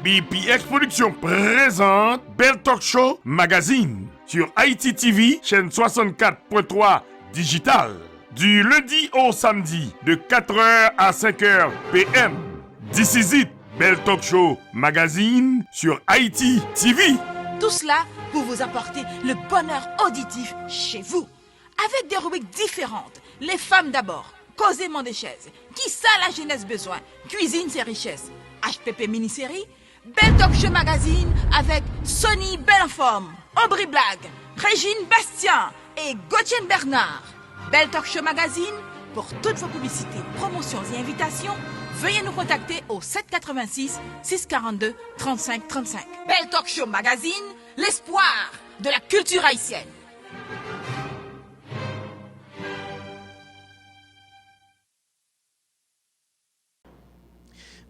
BPX Production présente Belle Talk Show Magazine sur Ayiti TV, chaîne 64.3 digital. Du lundi au samedi, de 4h à 5h PM. This is it, Belle Talk Show Magazine sur Ayiti TV. Tout cela pour vous apporter le bonheur auditif chez vous. Avec des rubriques différentes. Les femmes d'abord, causément des chaises. Qui ça la jeunesse besoin? Cuisine ses richesses. HPP mini-série. Belle Talk Show Magazine avec Sonny Belle en forme, Aubry Blague, Régine Bastien et Gauthier Bernard. Belle Talk Show Magazine, pour toutes vos publicités, promotions et invitations, veuillez nous contacter au 786 642 35 35. Belle Talk Show Magazine, l'espoir de la culture haïtienne.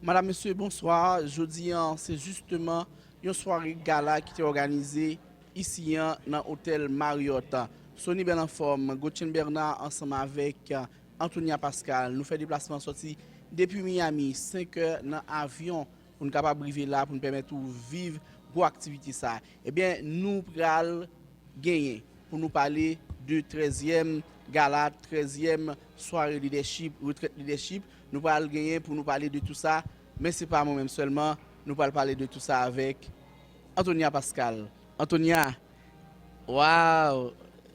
Madame, Monsieur, bonsoir. Jeudi, c'est justement une soirée gala qui est organisée ici dans l'hôtel Marriott. Sonny Belle en forme, Gauthier Bernard ensemble avec Antonia Pascal. Nous faisons des déplacements sortis depuis Miami, 5 heures dans l'avion pour nous capables de là, pour nous permettre de vivre pour activité ça. Eh bien, nous allons gagner pour nous parler de 13e gala, 13e soirée leadership, retraite leadership. Nous allons gagner pour nous parler de tout ça, mais ce n'est pas moi-même seulement. Nous allons parler de tout ça avec Antonia Pascal. Antonia, waouh!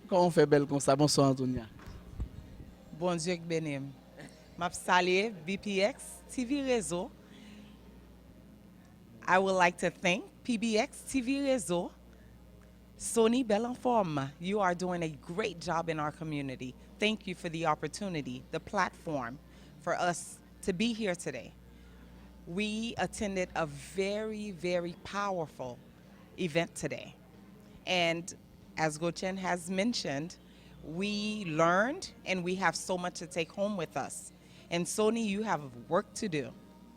Comment on fait belle comme ça? Bonsoir Antonia. Bon Dieu que bénim. M'a salué BPX TV Réseau. I would like to thank PBX TV Réseau. Sonny Belle en forme, you are doing a great job in our community. Thank you for the opportunity, the platform for us to be here today. We attended a very, very powerful event today. And as Gochen has mentioned, we learned and we have so much to take home with us. And Sony, you have work to do,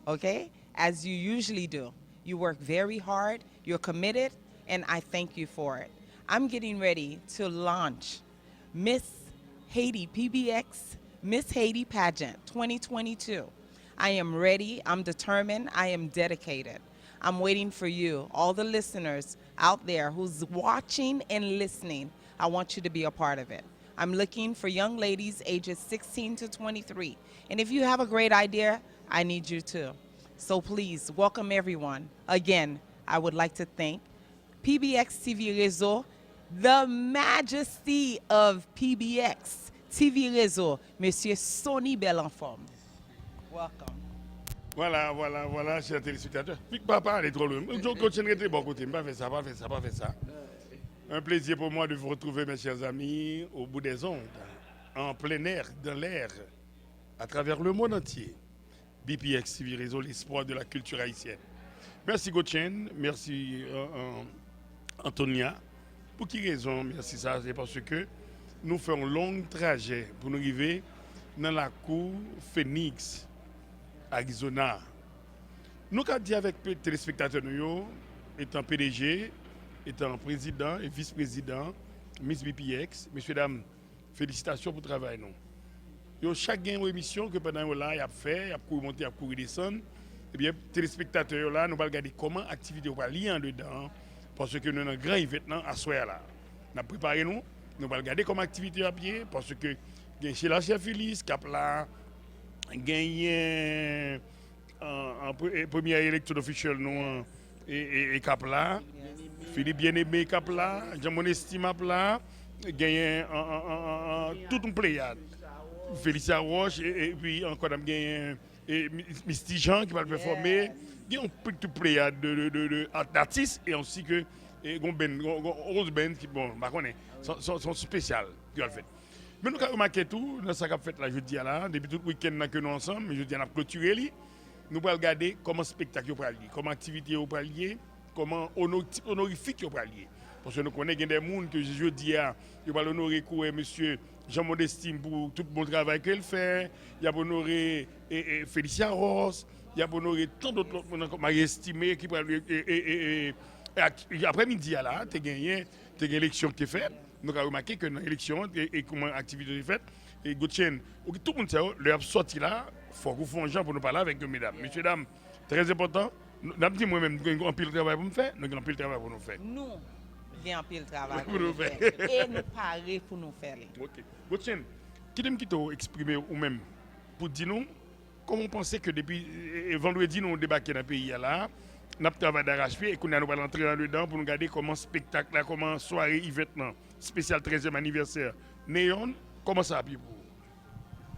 okay? As you usually do. You work very hard, you're committed, and I thank you for it. I'm getting ready to launch Miss Haiti PBX Miss Haiti Pageant 2022. I am ready, I'm determined, I am dedicated. I'm waiting for you, all the listeners out there who's watching and listening. I want you to be a part of it. I'm looking for young ladies ages 16 to 23. And if you have a great idea, I need you too. So please, welcome everyone. Again, I would like to thank PBX TV Réseau, the majesty of PBX TV Réseau, Monsieur Sonny Belle en forme. Welcome. Voilà, chers téléspectateurs. Puis papa, allez trop loin. Je continuerai de bon côté. Pas faire ça. Un plaisir pour moi de vous retrouver, mes chers amis, au bout des ondes, en plein air, dans l'air, à travers le monde entier. BPX TV Réseau, l'espoir de la culture haïtienne. Merci Gauthier, merci Antonia. Pour qui raison? Merci ça, c'est parce que nous faisons un long trajet pour nous arriver dans la cour Phoenix, Arizona. Nous avons dit avec les téléspectateurs, nous, étant PDG, étant président et vice-président, Miss BPX, messieurs, dames, félicitations pour le travail. Chaque émission que pendant là, il a fait, il a couru monter, il a couru descendre. Eh bien, téléspectateurs là, nous allons regarder comment l'activité va lier en dedans, parce que nous avons un grand événement à soir là. Nous avons préparé nous allons regarder comment l'activité à pied, parce que chez la chef Félix, Cap là, gagné en première élection officielle nous et Cap là, Philippe bien-aimé Cap là, Jean-Mon Estime là, gagné toute une pléiade. Félicia Roche et puis encore gagné Misty Jean qui va le performer. Il y a une petite pléiade d'artistes et ainsi que Rose Ben qui sont spéciales qui ont fait. Mais nous avons remarqué tout dans ce qu'on a fait là jeudi là, depuis tout le week-end que nous ensemble, mais jeudi on a clôturé. Nous allons regarder comment le spectacle est lié, comment l'activité est liée, comment honorifique est lié. Parce que nous connaissons des gens que jeudi ils vont honorer monsieur Jean Modestine pour tout le bon travail qu'il fait. Il y a honoré Félicia Ross, il y a honoré tant d'autres gens qui estimé qui après-midi là, tu as gagné l'élection qui est faite. Nous avons remarqué que dans l'élection et comment l'activité est faite et Gauthier, tout le monde sait, le sorti là, faut qu'on fasse un genre pour nous parler avec eux, mesdames. Messieurs, dames, très important. Nous avons dit moi-même, nous avons un pile de travail pour nous faire, nous avons un pile de travail pour nous faire. Nous, bien pile travail Pour pour nous nous faire. faire. Et nous parer pour nous faire. Ok. Gauthier, qui t'aime qui t'a exprimé ou même pour dire nous comment on pensait que depuis vendredi nous débarqué dans le pays là, nous avons travaillé d'arrache-pied et qu'on a nous allons entrer dedans pour nous regarder comment spectacle là, comment soirée event là, spécial 13e anniversaire. Néon, comment ça a pu pour?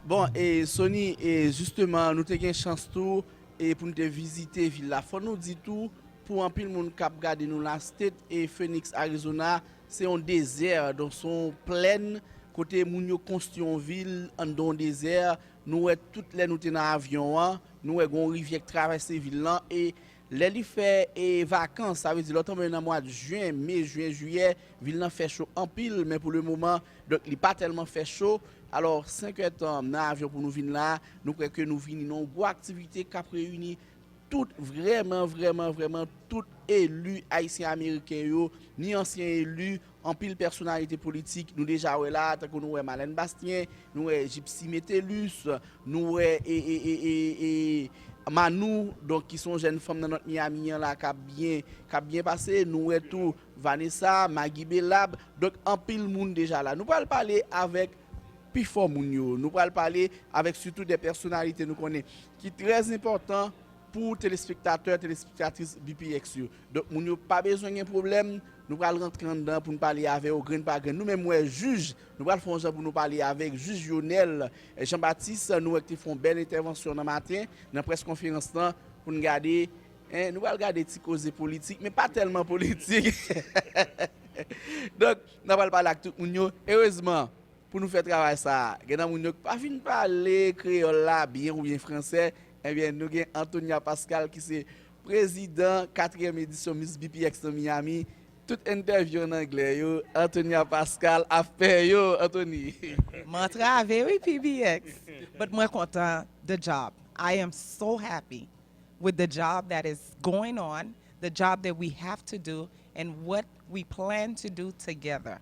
Bon, et Sony, et justement, nous avons une chance tout et pour nous visiter la ville là. Faut nous dire tout pour un pile monde cap garder nous la state et Phoenix, Arizona, c'est un désert, donc son plaine côté moun yo construit une ville en don désert. Nous toutes les nous dans avion, nous avons une rivière qui traverse ville là et les fait et vacances, ça veut dire l'automne dans le mois de juin, mai, juin, juillet, ville là fait chaud en pile mais pour le moment donc il pas tellement fait chaud. Alors 5 heures dans avion pour nous venir là, nous croyons que nous venons une bonne activité qui a réuni toutes vraiment toutes élus haïtiens américains yo, ni anciens élus, en pile personnalité politique, nous déjà là, tant que nous Malène Bastien, nous Gypsy Metellus, nous Manou, donc qui sont jeunes femmes dans notre Miami là qui a bien passé, nous tout Vanessa, Maggie Belab, donc en pile monde déjà là. Nous allons parler avec plus fort moun yo, nous allons parler avec surtout des personnalités nous connaissons qui est très important pour téléspectateurs, téléspectatrices BPX. Donc, nous n'avons pas besoin d'un problème. Nous allons rentrer dedans pour nous parler avec au grain par grain. Nous-mêmes, juges, nous allons faire un genre pour nous parler avec juge Lionel et Jean-Baptiste. Nous allons faire une belle intervention dans le matin, dans la presse conférence pour nous garder. Nous allons regarder des causes politiques, mais pas tellement politiques. Donc, nous allons parler avec tout le monde. Heureusement, pour nous faire travailler ça, nous n'avons pas fini de parler créole là, bien ou bien français. Eh bien, nous avons Antonia Pascal qui est président 4e édition Miss BPX de Miami. Toute interview en anglais, yo, Antonia Pascal a fait yo, Anthony. Mon travail, oui, PBX. But moi content the job. I am so happy with the job that is going on, the job that we have to do, and what we plan to do together.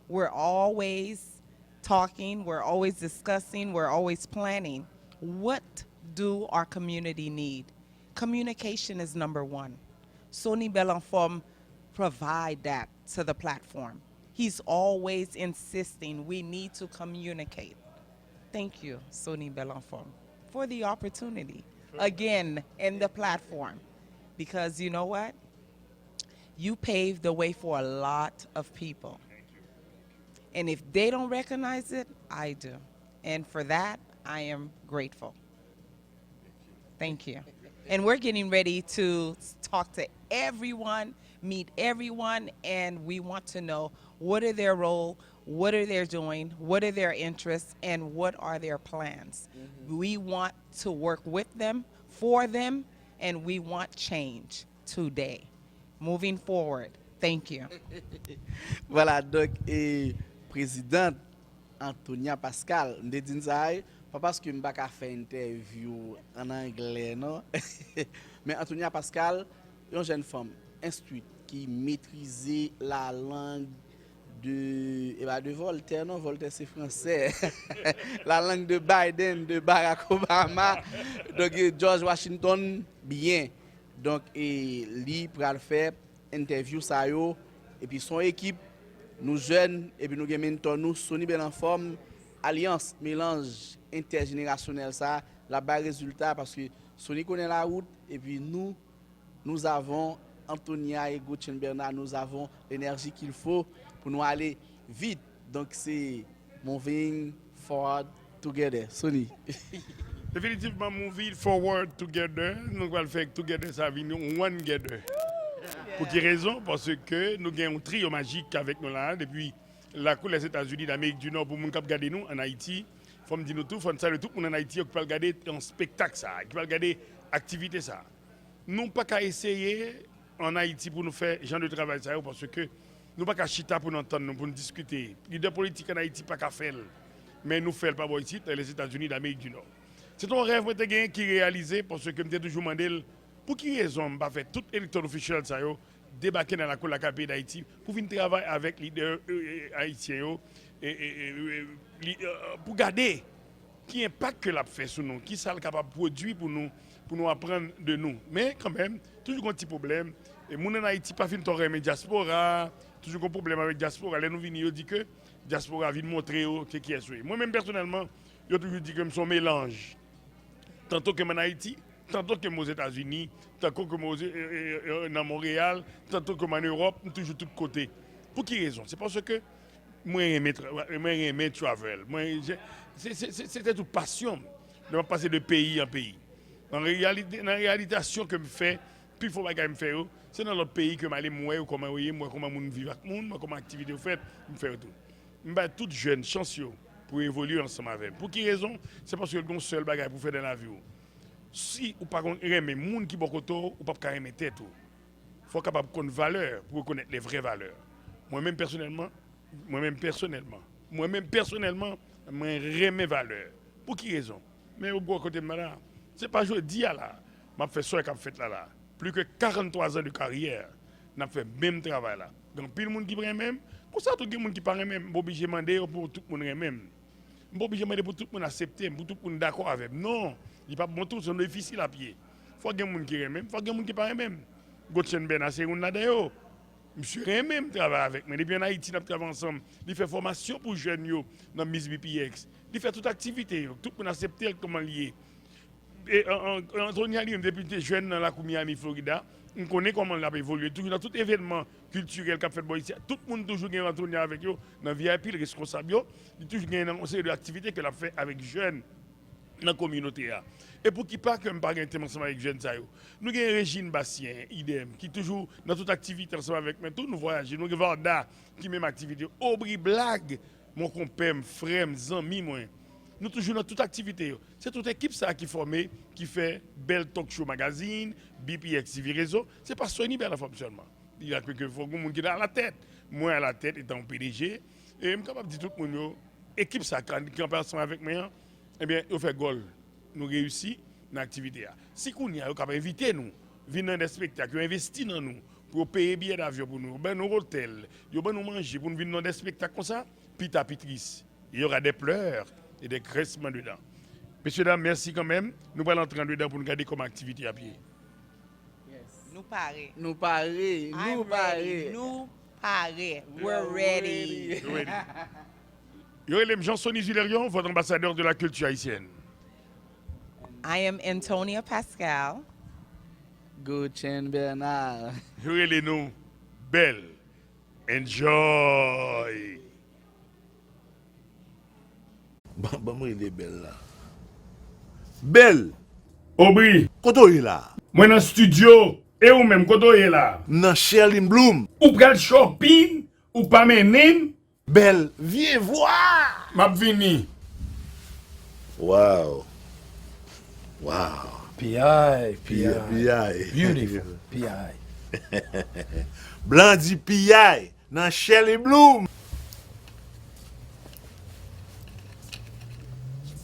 We're always talking, we're always discussing, we're always planning. What do our community need? Communication is number one. Sonny Belenfant provide that to the platform. He's always insisting we need to communicate. Thank you, Sonny Belenfant, for the opportunity again in the platform. Because you know what? You paved the way for a lot of people. And if they don't recognize it, I do. And for that, I am grateful. Thank you. And we're getting ready to talk to everyone, meet everyone, and we want to know what are their role, what are they doing, what are their interests, and what are their plans. We want to work with them, for them, and we want change today. Moving forward. Thank you. Voilà, donc, présidente Antonia Pascal, je dis ça. Pas parce que je ne peux pas faire une interview en anglais, non? Mais Antonia Pascal, une jeune femme instruite qui maîtrisait la langue de Voltaire, non? Voltaire c'est français. La langue de Biden, de Barack Obama, donc George Washington, bien. Donc, lui pour faire interview ça yo, et puis son équipe, nous jeunes, et puis nous avons nous Sonny Belenfant, alliance, mélange intergénérationnel ça, la bas résultat parce que Sonny connaît la route et puis nous avons Antonia et Gauthier Bernard, nous avons l'énergie qu'il faut pour nous aller vite. Donc c'est moving forward together. Sonny. Définitivement, moving forward together, nous allons faire together, ça va venir one together. Pour quelle raison? Parce que nous avons un trio magique avec nous là, depuis la cour des États-Unis d'Amérique du Nord pour nous regarder nous en Haïti. Il faut me dire nous tout, il faut saluer tout le monde en Haïti qui peut regarder un spectacle ça, qui peut regarder activité ça. Nous pas qu'à essayer en Haïti pour nous faire genre de travail ça parce que nous pas qu'à chita pour nous entendre pour nous discuter. Leader politique en Haïti pas qu'à faire mais nous faire pas ici dans les États-Unis d'Amérique du Nord. C'est un rêve qui est réalisé parce que je me toujours demandé pour qui raison pas faire tout électeur officiel ça débarquer dans la cour de la capitale d'Haïti pour venir travailler avec les leaders haïtiens pour garder qui impact que l'a fait sur nous, qui ça le capable de produire pour nous apprendre de nous. Mais quand même, toujours un petit problème. Et moun en Haïti pas fin torre mais diaspora, toujours un problème avec diaspora. Là nous venons yo dit que diaspora vient montrer qui est soué. Moi même personnellement, yo toujours dit que me son mélange. Tantôt que en Haïti, tantôt que aux États-Unis, tantôt que dans Montréal, tantôt que en Europe, toujours de tous côtés. Pour quelle raison? C'est parce que moi j'aime travel. C'était toute passion de passer de pays en pays. Dans la réalisation que je fais, plus faut que me faire, c'est dans l'autre pays que je vais moi comment je vivre avec le monde, comment activité vous faites, je fais tout. Je suis tout jeune, chanceux pour évoluer ensemble avec. Pour quelle raison? C'est parce que le seul bagage pour faire dans la vie. Si vous ne pouvez pas aimer les gens qui sont autour, vous ne pouvez pas aimer tête. Il faut être capable de connaître valeurs pour connaître les vraies valeurs. Moi-même personnellement, j'aime mes valeurs. Pour quelle raison? Mais au bout côté de madame, ce n'est pas je dis là, je fais ça que je fais là. Plus que 43 ans de carrière, je fait le même travail là. Donc, puis le monde qui prend même, pour ça, tout le monde qui parle même, je suis obligé de demander pour tout le monde même. Je suis obligé de demander pour tout le monde accepter, pour tout le monde d'accord avec. Non, il n'y a pas bon tout, c'est difficile à pied. Il faut que les gens qui aiment même, il faut que les gens qui parlent même. Gotchen Ben, c'est une là-dedans. Monsieur même travaille avec moi. Depuis en Haïti, nous travaillons ensemble. Il fait formation pour les jeunes dans Miss BPX. Il fait toute activité. Tout le monde accepte comment lié. Et Anthony Ali, député jeune dans la Miami, Florida, on connaît comment il a évolué. Toujours dans tout événement culturel qu'a fait ici, tout le monde toujours gagne Anthony avec eux. Dans VIP, le responsable, il toujours gagne un conseil d'activité qu'il a fait avec jeunes dans la communauté. Et pour qui pas que je parle ensemble avec jeunes, nous avons Régine Bastien, idem, qui toujours dans toute activité ensemble avec nous, tous nous voyageons. Nous avons Varda, qui même activité. Aubry Blague, mon compère, frère, ami, moi. Nous toujours dans toute activité. C'est toute équipe ça qui formée, qui fait Belle Talk Show Magazine, BPX TV Réseau. C'est pas Sony Belle fonctionnement. Il y a quelques fois qui est à la tête. Moi à la tête étant PDG. Et je suis capable de dire tout le monde, équipe ça qui est ensemble avec moi, eh bien, on fait goal. Nous réussissons dans l'activité. Si nous avons invité nous, venir dans des spectacles, investir dans nous, pour payer billets d'avion pour nous, nos hôtels, nous manger, pour nous venir dans des spectacles comme ça, pita pitris. Il y aura des pleurs et des graissements dedans. Messieurs, dames, merci quand même. Nous allons entrer dedans pour nous garder comme activité à pied. Nous parés. Nous parés. Nous parés. Nous parés. We're ready. Yorelem Jean-Sony Zulerion, votre ambassadeur de la culture haïtienne. I am Antonia Pascal. Gotchen Bernard. Yorelem nous, belle. Enjoy. Bon, moi, il est belle là. Belle! Aubry, Koto est là. moi dans le studio, et ou même quand on est là. Nan Sherlin Bloom. Ou pral shopping, ou pas menin, Belle, viens voir! m'a vini. Wow. Wow. P.I. P.I. Beautiful. P.I. Blandi P.I. Nan Sherlin Bloom.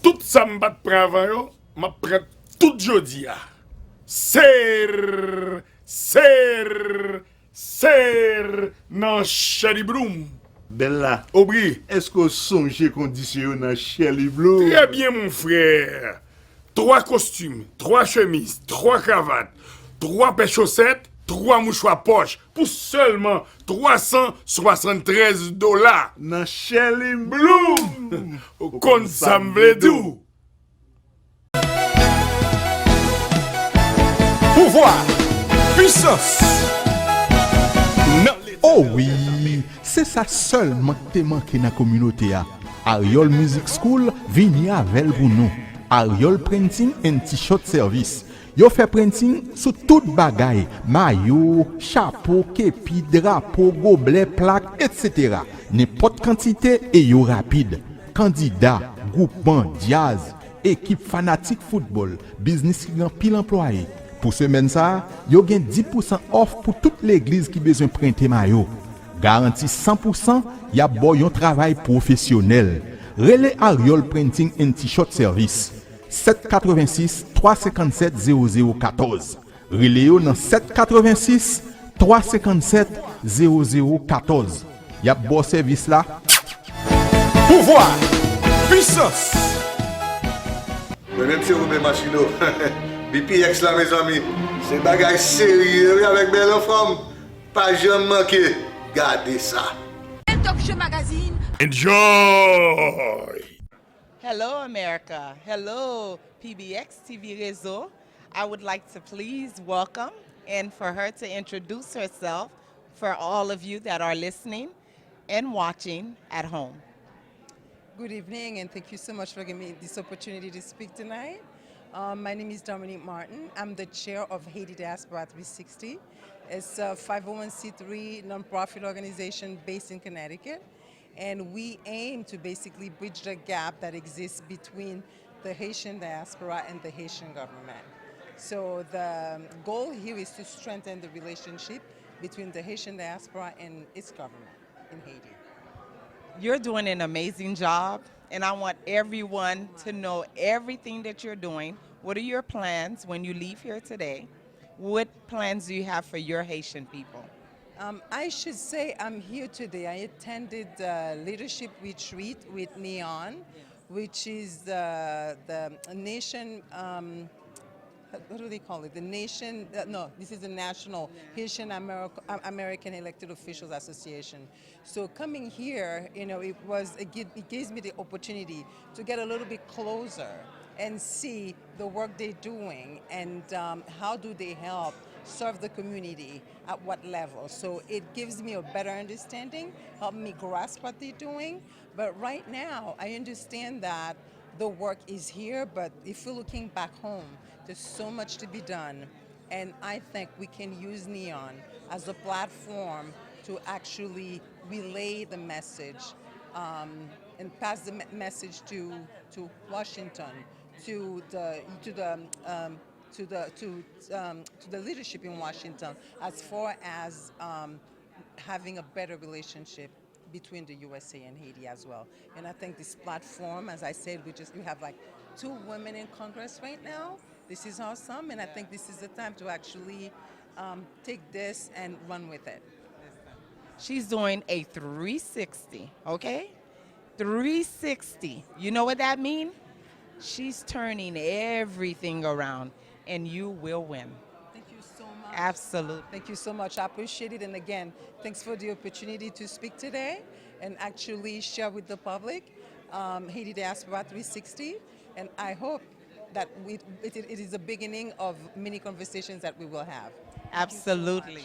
Tout ça me bat avant, m'a prête tout jodi a. Ser, nan Sherry Bloom. Bella, Aubry, est-ce que songe condition nan Sherlin Bloom? très bien mon frère. 3 costumes, 3 chemises, 3 cravates, 3 paires chaussettes, 3 mouchoirs poche pour seulement $373. Nan Sherlin Bloom, kon sa m'vle dou. Pouvoir, puissance. Oh oui, c'est ça seulement qui te manque dans la communauté. Ariol Music School vini avec pour nous. Ariol Printing and T-shirt Service. Yo fait printing sur toute bagaille, maillot, chapeau, képi, drapeau, gobelet, plaque, etc. N'importe quantité et yo rapide. Candidat, groupement, jazz, équipe fanatique football, business qui gagne pile employé. Pour semaine ça, yo gen 10% off pour toute l'église qui besoin printer maillot. Garantie 100%, y a bon yon travail professionnel. Relais Ariol Printing and T-shirt Service. 786 357 0014. Relais yo dans 786 357 0014. Y a bon service là. Pouvoir, puissance. Même si vous avez machine, BPX là, mes amis, c'est bagage sérieux avec belle femme. Pas jamais manquer. Gardez ça. Talk Show Magazine. Enjoy! Hello, America. Hello, PBX TV Réseau. I would like to please welcome and for her to introduce herself for all of you that are listening and watching at home. Good evening, and thank you so much for giving me this opportunity to speak tonight. My name is Dominique Martin. I'm the chair of Haiti Diaspora 360. It's a 501c3 nonprofit organization based in Connecticut, and we aim to basically bridge the gap that exists between the Haitian diaspora and the Haitian government. So the goal here is to strengthen the relationship between the Haitian diaspora and its government in Haiti. You're doing an amazing job, and I want everyone to know everything that you're doing. What are your plans when you leave here today? What plans do you have for your Haitian people? I should say I'm here today. I attended the leadership retreat with Neon, which is the nation, what do they call it? The nation, no, this is the National Haitian American Elected Officials Association. So coming here, you know, it gives me the opportunity to get a little bit closer and see the work they're doing and how do they help serve the community at what level. So it gives me a better understanding, help me grasp what they're doing. But right now, I understand that the work is here, but if we're looking back home, there's so much to be done. And I think we can use Neon as a platform to actually relay the message and pass the message to Washington, to the leadership in Washington, as far as having a better relationship between the USA and Haiti as well. And I think this platform, as I said, we have like 2 women in Congress right now. This is awesome, and I think this is the time to actually take this and run with it. She's doing a 360, okay? 360. You know what that means? She's turning everything around, and you will win. Thank you so much. Absolutely. Thank you so much. I appreciate it. And again, thanks for the opportunity to speak today and actually share with the public Haiti Diaspora 360. And I hope that it is the beginning of many conversations that we will have. Absolutely.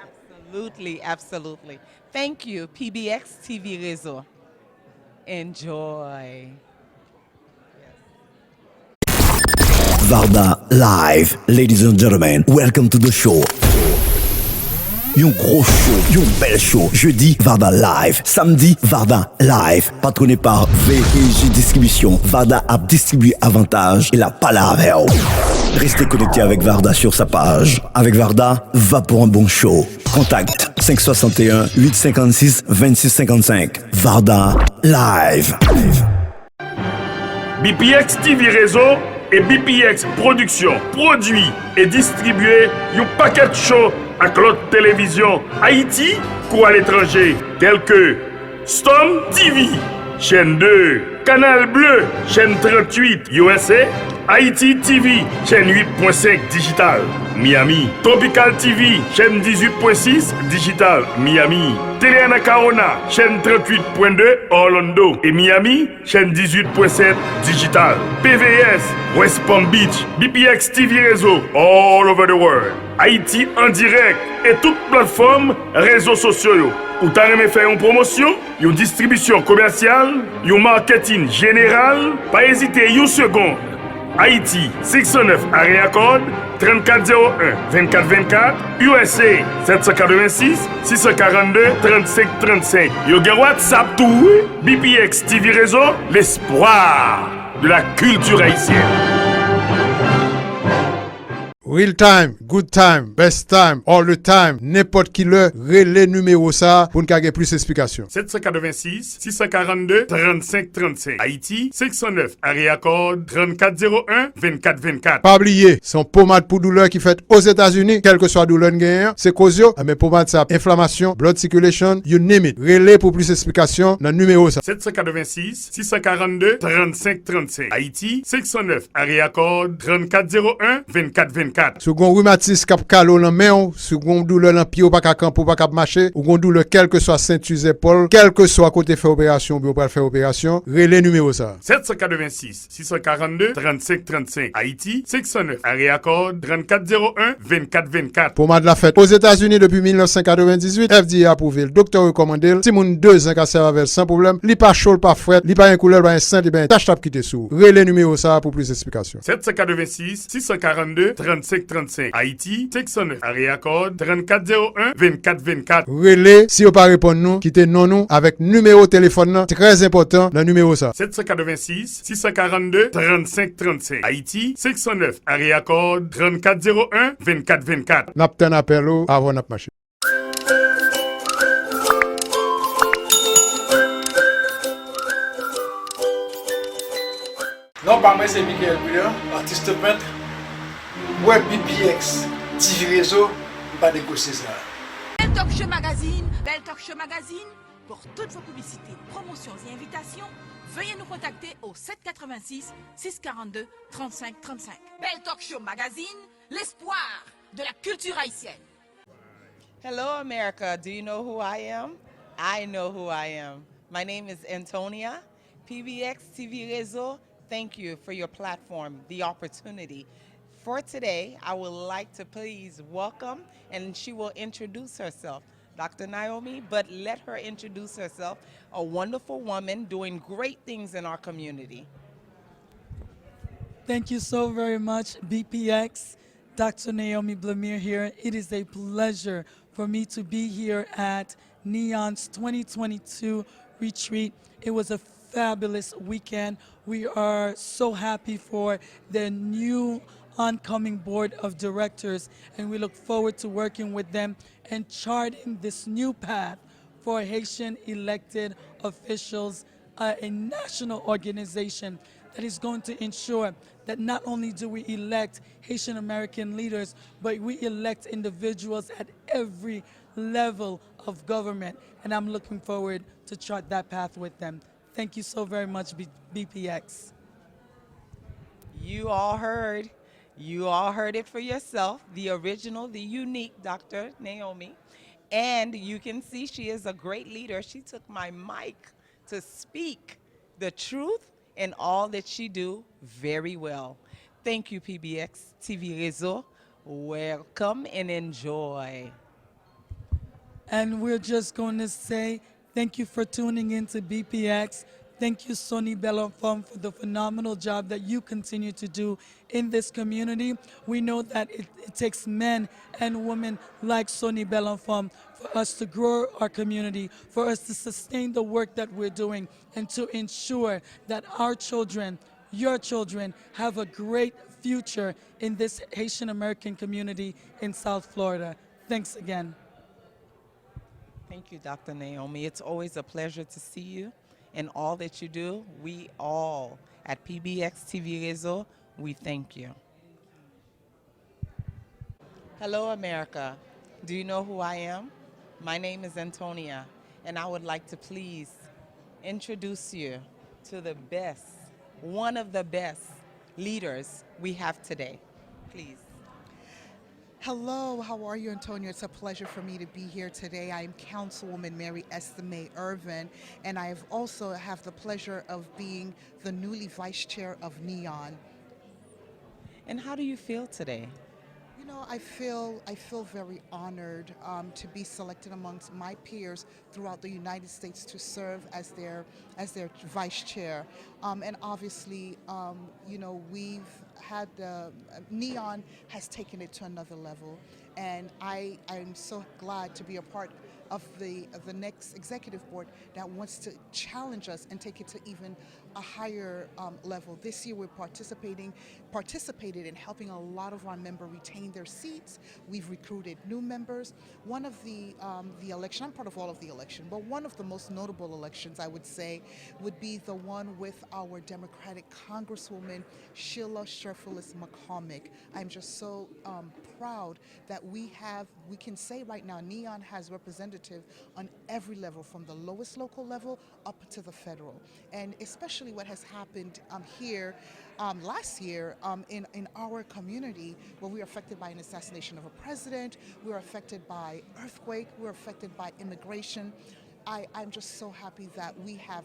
Absolutely. Absolutely. Thank you, PBX TV Réseau. Enjoy. Varda Live. Ladies and gentlemen, welcome to the show. Yon gros show, yon bel show. Jeudi, Varda Live. Samedi, Varda Live. Patroné par VEJ Distribution. Varda a distribué avantage et la palabra. Restez connectés avec Varda sur sa page. Avec Varda, va pour un bon show. Contact 561 856 2655. Varda Live. BPX TV Réseau et BPX Production produit et distribué un paquet de shows à l'autre télévision Haïti ou à l'étranger, tels que Storm TV, chaîne 2, Canal Bleu, chaîne 38 USA, Ayiti TV, chaîne 8.5 digital, Miami, Tropical TV, chaîne 18.6 digital, Miami, Télé Anacaona, chaîne 38.2 Orlando et Miami, chaîne 18.7 digital, PVS, West Palm Beach, BPX TV Réseau, all over the world, Haïti en direct et toutes plateformes réseaux sociaux. Ou t'as aimé faire une promotion, une distribution commerciale, un marketing général, pas hésiter une seconde. Haïti 609 area code 3401 2424 USA 786 642 3535. Yo gen WhatsApp tout BPX TV Réseau, l'espoir de la culture haïtienne. Real time, good time, best time, all the time, n'importe qui le relais numéro ça pour nous gagner plus d'explications. 786 642 35 35. Haïti 509 area code 3401 24 24. Pas oublier, son pommade pour douleur qui fait aux États-Unis, quelle que soit douleur gagnant, c'est cause mais pommade ça inflammation, blood circulation, you name it. Relais pour plus d'explications dans le numéro ça. 786 642 35 35. Haïti 509 area code 3401 24 24. Si vous avez rhumatisme cap calo dans main, si vous avez douleur dans pied ou pas camper ou pas marcher, ou vous douleur quel que soit ceinture épaule, quel que soit côté faire opération ou pas faire opération, relais numéro ça. 786 642 35 35. Haïti 509 area code 3401 24 24. Pommade la fête aux États-Unis depuis 1998, FDA approuvé, le docteur recommandé, si moun 2 ans qu'a servi avec sans problème, li pas chaud, pas fret, li pas un couleur, pas un sang, li pas un tache tape qui te sous. Relais numéro ça pour plus d'explications. 786 642 35 35. Haïti 509 area code 3401 24 24. Relais, si vous pas répondre nous, quittez non nous avec numéro téléphone nan, très important dans numéro ça. 786 642 35 35. Haïti 509 area code 3401 24 24. N'a pas appel avant n'a marché. Non, pas moi, c'est Michael Bouillon, artiste peintre. Ouais, BPX, TV Réseau, pas négocier ça. Belle Talk Show Magazine, Belle Talk Show Magazine. Pour toutes vos publicités, promotions et invitations, veuillez nous contacter au 786 642 35 35. Belle Talk Show Magazine, l'espoir de la culture haïtienne. Hello, America. Do you know who I am? I know who I am. My name is Antonia. PBX TV Réseau, thank you for your platform, the opportunity. For today, I would like to please welcome, and she will introduce herself, Dr. Naomi, but let her introduce herself, a wonderful woman doing great things in our community. Thank you so very much, BPX. Dr. Naomi Blamir here. It is a pleasure for me to be here at Neon's 2022 retreat. It was a fabulous weekend. We are so happy for the new oncoming board of directors, and we look forward to working with them and charting this new path for Haitian elected officials, a national organization that is going to ensure that not only do we elect Haitian American leaders, but we elect individuals at every level of government. And I'm looking forward to chart that path with them. Thank you so very much, BPX. You all heard it for yourself, the original, the unique Dr. Naomi. And you can see she is a great leader. She took my mic to speak the truth and all that she do very well. Thank you, PBX TV Réseau. Welcome and enjoy. And we're just going to say thank you for tuning in to BPX. Thank you, Sonny Bellenfam, for the phenomenal job that you continue to do in this community. We know that it takes men and women like Sonny Bellenfam for us to grow our community, for us to sustain the work that we're doing, and to ensure that our children, your children, have a great future in this Haitian American community in South Florida. Thanks again. Thank you, Dr. Naomi. It's always a pleasure to see you and all that you do. We all at PBX TV Réseau, we thank you. Hello, America. Do you know who I am? My name is Antonia, and I would like to please introduce you to the best, one of the best leaders we have today. Please. Hello, how are you, Antonia? It's a pleasure for me to be here today. I am Councilwoman Mary Estime Irvin, and I have also have the pleasure of being the newly Vice Chair of NEON. And how do you feel today? You know, I feel very honored to be selected amongst my peers throughout the United States to serve as their vice chair. And obviously, you know, we've had NEON has taken it to another level, and I'm so glad to be a part of the next executive board that wants to challenge us and take it to even a higher level. This year we're participated in helping a lot of our members retain their seats. We've recruited new members. One of the election, I'm part of all of the election, but one of the most notable elections I would say would be the one with our Democratic Congresswoman Sheila Sherfulis McCormick. I'm just so proud that we can say right now Neon has representative on every level, from the lowest local level up to the federal. And especially what has happened here last year in our community, where we were affected by an assassination of a president, we were affected by earthquake, we were affected by immigration. I'm just so happy that we have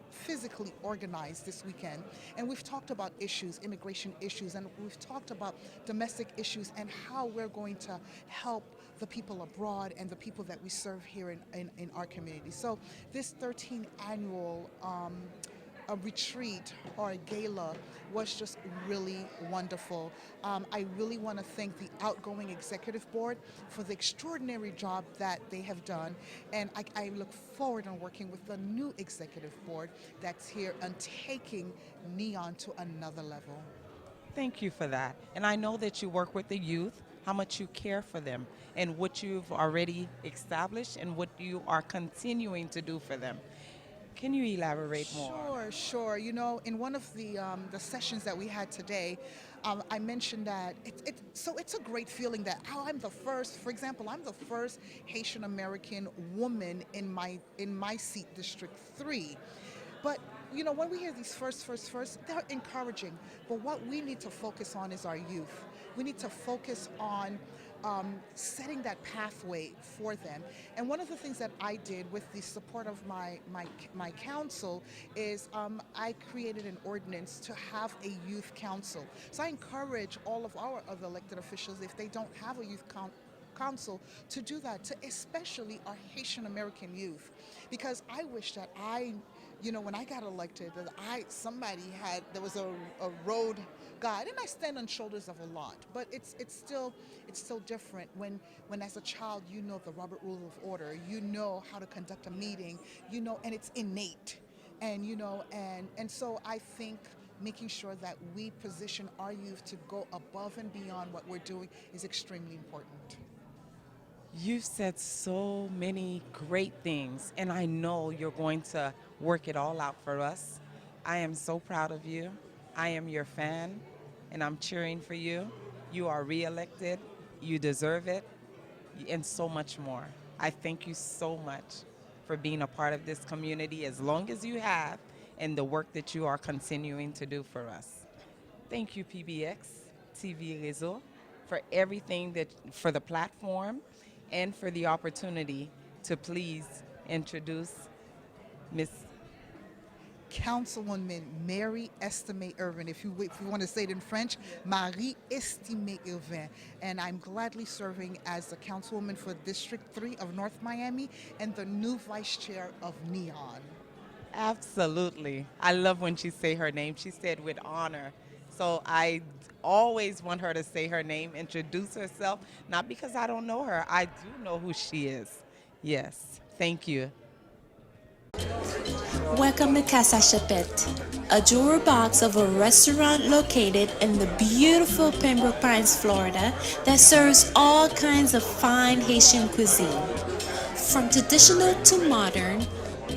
physically organized this weekend, and we've talked about issues, immigration issues, and we've talked about domestic issues and how we're going to help the people abroad and the people that we serve here in our community. So this 13th annual a retreat or a gala was just really wonderful. I really want to thank the outgoing executive board for the extraordinary job that they have done, and I look forward to working with the new executive board that's here and taking Neon to another level. Thank you for that. And I know that you work with the youth, how much you care for them, and what you've already established and what you are continuing to do for them. Can you elaborate more? Sure. You know, in one of the sessions that we had today, I mentioned that it's a great feeling that I'm the first, for example, I'm the first Haitian American woman in my seat, District 3. But you know, when we hear these first, they're encouraging. But what we need to focus on is our youth. We need to focus on setting that pathway for them. And one of the things that I did with the support of my council is I created an ordinance to have a youth council. So I encourage all of our other elected officials, if they don't have a youth council, to do that, to especially our Haitian American youth. Because I wish that when I got elected, that there was a road guide, and I stand on shoulders of a lot, but it's still different when as a child you know the Robert Rule of Order, you know how to conduct a meeting, and it's innate, and so I think making sure that we position our youth to go above and beyond what we're doing is extremely important. You've said so many great things, and I know you're going to work it all out for us. I am so proud of you. I am your fan, and I'm cheering for you. You are re-elected. You deserve it, and so much more. I thank you so much for being a part of this community as long as you have, and the work that you are continuing to do for us. Thank you, PBX, TV Réseau, for everything for the platform, and for the opportunity to please introduce Miss Councilwoman Mary Estimé Irvin, if you want to say it in French, Marie Estimé Irvin. And I'm gladly serving as the councilwoman for District 3 of North Miami and the new vice chair of Neon. Absolutely. I love when she say her name. She said with honor. So I always want her to say her name, introduce herself, not because I don't know her. I do know who she is. Yes. Thank you. Welcome to Casa Chapette, a jewelry box of a restaurant located in the beautiful Pembroke Pines, Florida, that serves all kinds of fine Haitian cuisine. From traditional to modern,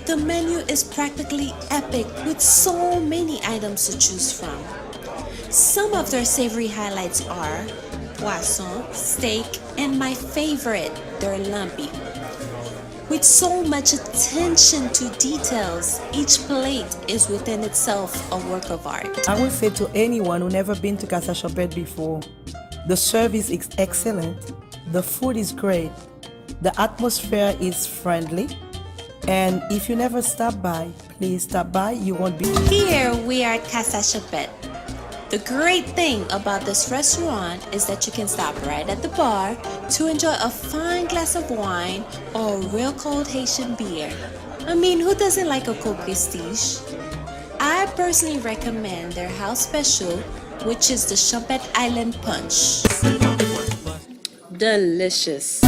the menu is practically epic with so many items to choose from. Some of their savory highlights are poisson, steak, and my favorite, their lumpy. With so much attention to details, each plate is within itself a work of art. I would say to anyone who never been to Casa Chapette before, the service is excellent, the food is great, the atmosphere is friendly, and if you never stop by, please stop by, you won't be. Here we are at Casa Chapette. The great thing about this restaurant is that you can stop right at the bar to enjoy a fine glass of wine or a real cold Haitian beer. I mean, who doesn't like a cold prestige? I personally recommend their house special, which is the Chapette Island Punch. Delicious.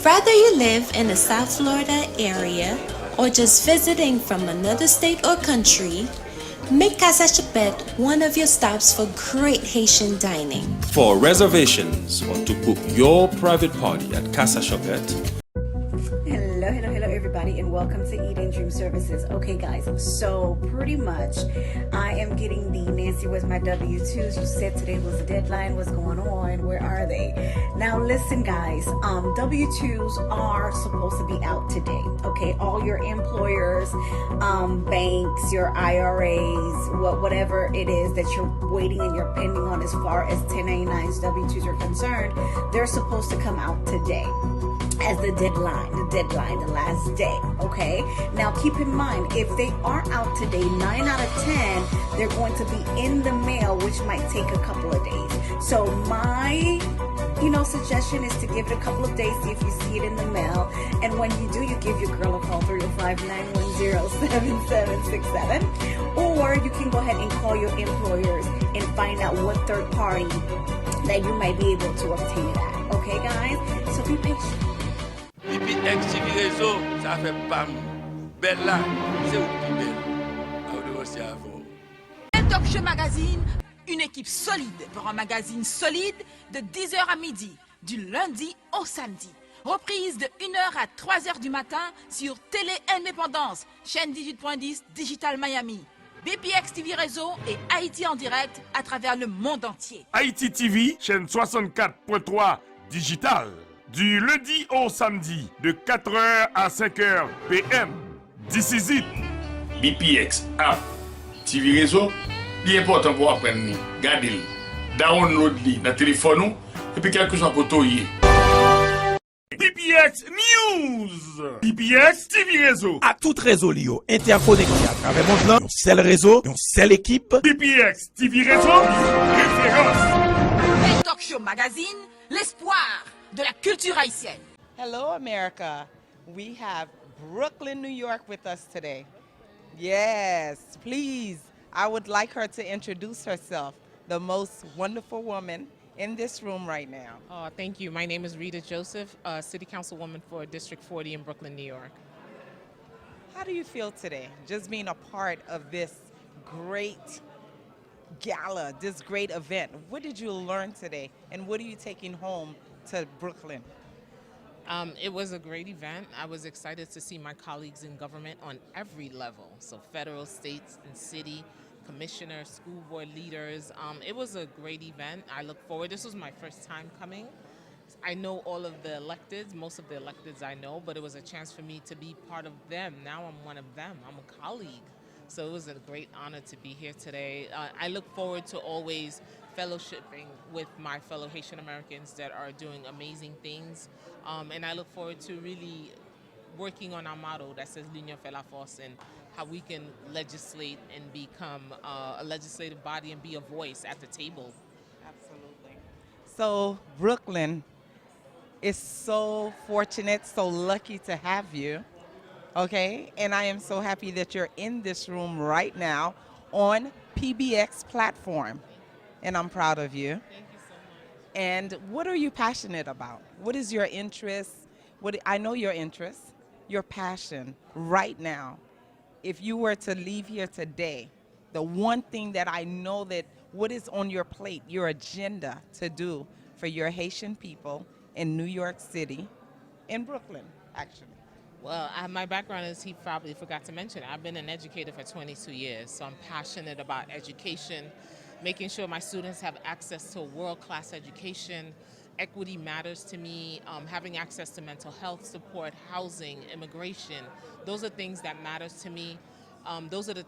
Whether you live in the South Florida area or just visiting from another state or country, Make Casa Chapet one of your stops for great Haitian dining. For reservations or to book your private party at Casa Chapet, Hello, everybody, and welcome to Eat and Dream Services. Okay, guys, so pretty much I am getting the Nancy, where's my W-2s? You said today was the deadline. What's going on? Where are they? Now, listen, guys, W-2s are supposed to be out today, okay? All your employers, banks, your IRAs, whatever it is that you're waiting and you're pending on as far as 1099s, W-2s are concerned, they're supposed to come out today as the deadline, the last day, okay? Now keep in mind, if they are out today, 9 out of 10, they're going to be in the mail, which might take a couple of days. So my, suggestion is to give it a couple of days, see if you see it in the mail. And when you do, you give your girl a call, 305-910-7767. Or you can go ahead and call your employers and find out what third party that you might be able to obtain it at. Okay, guys? So be patient. BPX TV réseau, ça fait bam. Belle là, c'est où plus belle. Talk Show Magazine, une équipe solide pour un magazine solide de 10h à midi, du lundi au samedi. Reprise de 1h à 3h du matin sur Télé Indépendance, chaîne 18.10 Digital Miami, BPX TV Réseau et Ayiti en direct à travers le monde entier. Ayiti TV, chaîne 64.3 Digital. Du lundi au samedi, de 4h à 5h PM. This is it. BPX app, TV réseau, bien important pour apprendre. Gardez-le, download-le dans le téléphone et puis quelque chose pour tout y. BPX News. BPX TV réseau. À tout réseau Lio, interconnecté à travers mon plan, un seul réseau, une seule équipe. BPX TV réseau, référence. Talk Show Magazine, l'espoir de la culture haïtienne. Hello, America. We have Brooklyn, New York with us today. Yes, please. I would like her to introduce herself, the most wonderful woman in this room right now. Oh, thank you. My name is Rita Joseph, City Councilwoman for District 40 in Brooklyn, New York. How do you feel today, just being a part of this great gala, this great event? What did you learn today, and what are you taking home to Brooklyn? It was a great event. I was excited to see my colleagues in government on every level, so federal, states, and city, commissioners, school board leaders. It was a great event. I look forward. This was my first time coming. I know all of the electeds, most of the electeds I know, but it was a chance for me to be part of them. Now I'm one of them. I'm a colleague. So it was a great honor to be here today. I look forward to always fellowshipping with my fellow Haitian Americans that are doing amazing things. And I look forward to really working on our motto that says L'Union fait la force, and how we can legislate and become a legislative body and be a voice at the table. Absolutely. So Brooklyn is so fortunate, so lucky to have you. Okay, and I am so happy that you're in this room right now on PBX platform, and I'm proud of you. Thank you so much. And what are you passionate about? What is your interest? I know your interest, your passion right now. If you were to leave here today, the one thing that I know that what is on your plate, your agenda to do for your Haitian people in New York City, in Brooklyn, actually. Well, my background is, he probably forgot to mention, I've been an educator for 22 years, so I'm passionate about education, making sure my students have access to world-class education. Equity matters to me, having access to mental health support, housing, immigration. Those are things that matters to me. Those are the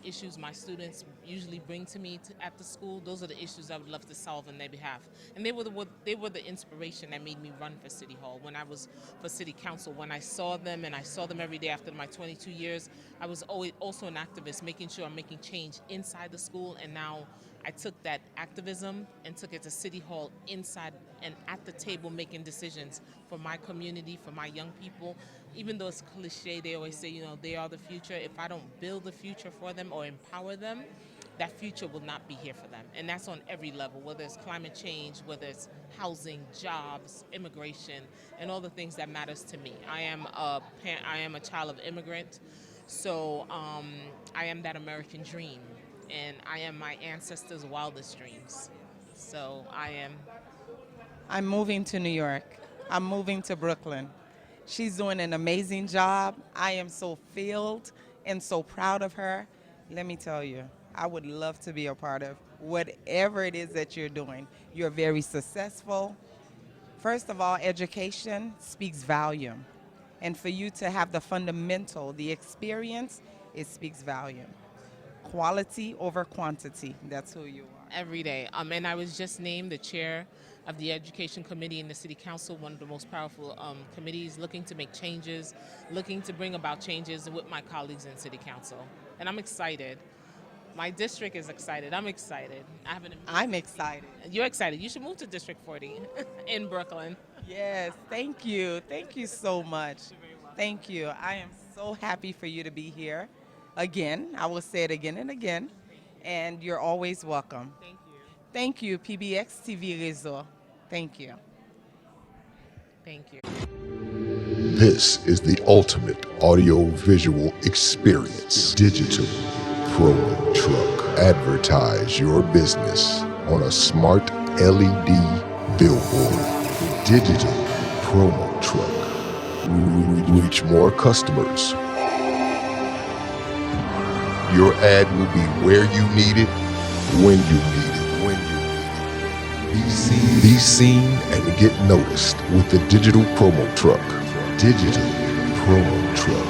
issues my students usually bring to me at the school. Those are the issues I would love to solve on their behalf. And they were the inspiration that made me run for City Hall. When I was for City Council, when I saw them, and I saw them every day after my 22 years, I was always also an activist, making sure I'm making change inside the school. And now I took that activism and took it to City Hall, inside and at the table, making decisions for my community, for my young people. Even though it's cliche, they always say, they are the future. If I don't build the future for them or empower them, that future will not be here for them. And that's on every level, whether it's climate change, whether it's housing, jobs, immigration, and all the things that matters to me. I am a child of immigrant. So I am that American dream, and I am my ancestors' wildest dreams. So I'm moving to New York. I'm moving to Brooklyn. She's doing an amazing job. I am so filled and so proud of her. Let me tell you, I would love to be a part of whatever it is that you're doing. You're very successful. First of all, education speaks volume. And for you to have the fundamental, the experience, it speaks volume. Quality over quantity. That's who you are. every day. And I was just named the chair of the Education Committee in the City Council, one of the most powerful committees looking to make changes, looking to bring about changes with my colleagues in City Council. And I'm excited. My district is excited. I'm excited. I'm excited. You're excited. You should move to District 40 in Brooklyn. Yes, thank you. Thank you so much. Thank you. I am so happy for you to be here. Again, I will say it again and again. And you're always welcome. Thank you. Thank you, PBX TV Réseau. Thank you. Thank you. This is the ultimate audio-visual experience. Digital Promo Truck. Advertise your business on a smart LED billboard. Digital Promo Truck. Reach more customers. Your ad will be where you need it, when you need it. Be seen and get noticed with the Digital Promo Truck. Digital Promo Truck.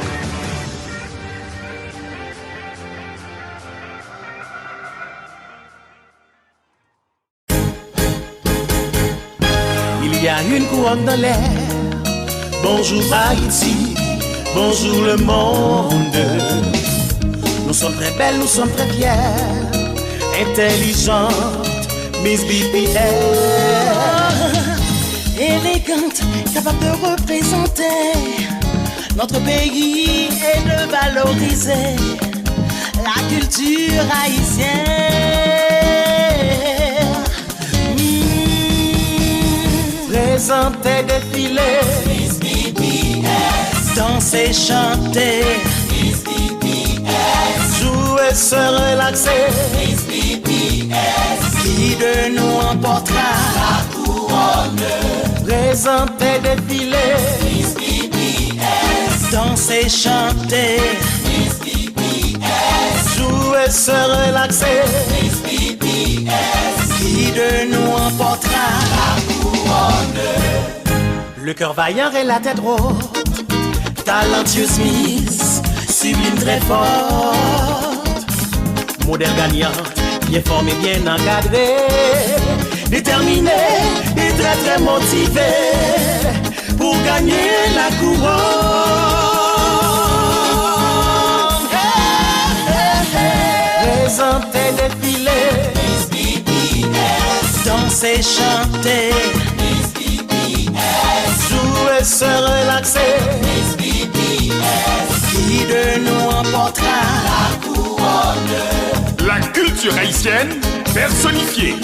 Il y a une couronne dans l'air. Bonjour Haïti, bonjour le monde. Nous sommes très belles, nous sommes très fières, intelligentes, Miss BPS. Élégante, capable de représenter notre pays et de valoriser la culture haïtienne. Présenter, défiler, Miss BPS. danser, chanter, Miss BPS. jouer, se relaxer, Miss BPS. qui de nous emportera la couronne. Présenter, défiler, Miss BPS. danser, chanter, Miss BPS. jouer, se relaxer, Miss BPS. qui de nous emportera la couronne. Le cœur vaillant et la tête haute, talentueuse Miss, sublime très forte, modèle gagnante, bien formée, bien encadrée, déterminée et très très motivée pour gagner la couronne. Présenter, défiler, Miss BPS. danser, chanter, Miss BPS. jouer, se relaxer, Miss BPS. qui de nous emportera la couronne. La culture haïtienne personnifiée.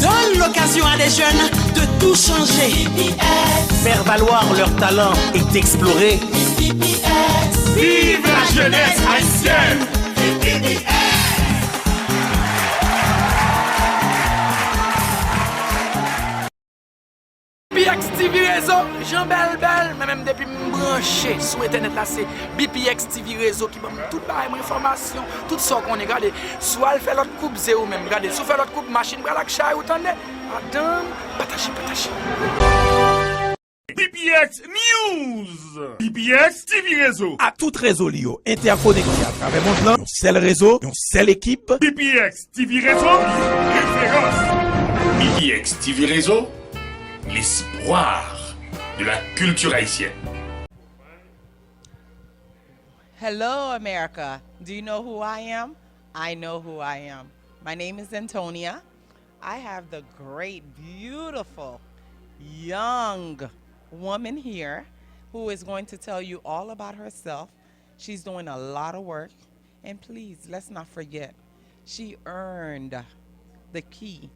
Donne l'occasion à des jeunes de tout changer. Faire valoir leur talent et d'explorer. Vive la jeunesse haïtienne! BPX TV Réseau, Jean Bel, mais même depuis me branché sur internet là, c'est BPX TV Réseau qui m'a tout bail mon information, tout ça qu'on est regardé. Soit elle fait l'autre coupe zéro même, regardez, soit fait l'autre coupe machine bral chat ou tendez. Madame, partage. BPX News! BPX TV Réseau! À tout réseau Lio, interconnecté à travers mon plan, un seul réseau, une seule équipe. BPX TV Réseau, référence! BPX TV Réseau, l'espoir de la culture haïtienne. Hello, America. Do you know who I am? I know who I am. My name is Antonia. I have the great, beautiful, young woman here who is going to tell you all about herself. She's doing a lot of work. And please, let's not forget, she earned the key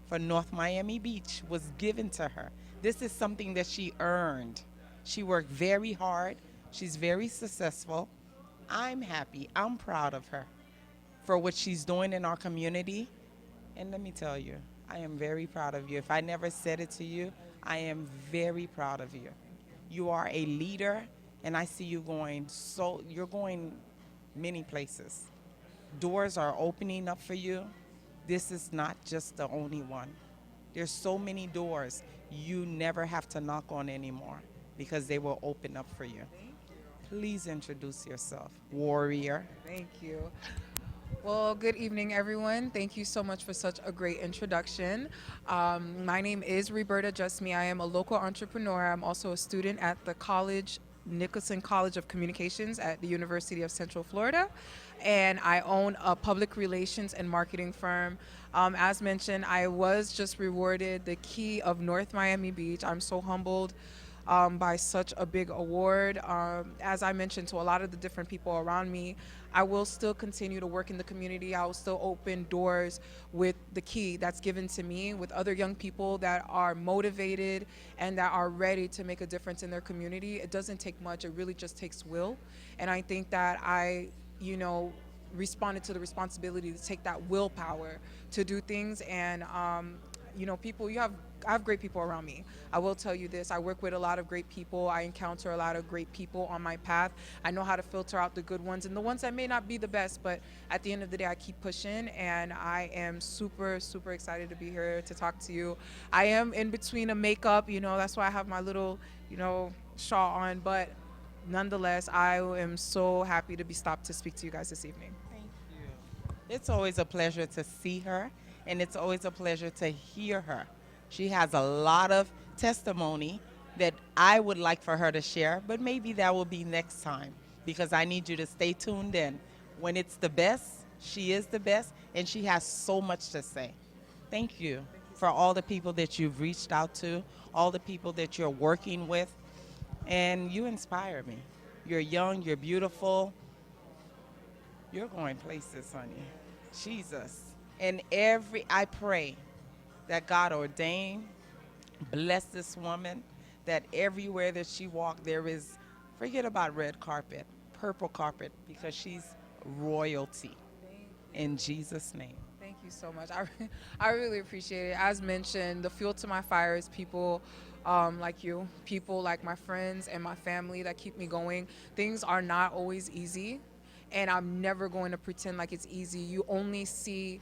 for North Miami Beach was given to her. This is something that she earned. She worked very hard. She's very successful. I'm happy. I'm proud of her for what she's doing in our community. And let me tell you, I am very proud of you. If I never said it to you, I am very proud of you. You are a leader, and I see you you're going many places. Doors are opening up for you. This is not just the only one. There's so many doors you never have to knock on anymore because they will open up for you. Please introduce yourself, warrior. Thank you. Well, good evening, everyone. Thank you so much for such a great introduction. My name is Roberta Just Me. I am a local entrepreneur. I'm also a student at the Nicholson College of Communications at the University of Central Florida, and I own a public relations and marketing firm. As mentioned, I was just rewarded the Key of North Miami Beach. I'm so humbled by such a big award. As I mentioned to a lot of the different people around me, I will still continue to work in the community. I will still open doors with the key that's given to me with other young people that are motivated and that are ready to make a difference in their community. It doesn't take much. It really just takes will. And I think that I, responded to the responsibility to take that willpower to do things. And, people, I have great people around me. I will tell you this, I work with a lot of great people. I encounter a lot of great people on my path. I know how to filter out the good ones and the ones that may not be the best, but at the end of the day, I keep pushing, and I am super, super excited to be here to talk to you. I am in between a makeup, that's why I have my little, shawl on, but nonetheless, I am so happy to be stopped to speak to you guys this evening. Thank you. It's always a pleasure to see her, and it's always a pleasure to hear her. She has a lot of testimony that I would like for her to share, but maybe that will be next time because I need you to stay tuned in. When it's the best, she is the best, and she has so much to say. Thank you for all the people that you've reached out to, all the people that you're working with, and you inspire me. You're young, you're beautiful. You're going places, honey. Jesus. And I pray that God ordained, bless this woman, that everywhere that she walked there is, forget about red carpet, purple carpet, because she's royalty. In Jesus' name. Thank you so much. I really appreciate it. As mentioned, the fuel to my fire is people like you, people like my friends and my family that keep me going. Things are not always easy, and I'm never going to pretend like it's easy. You only see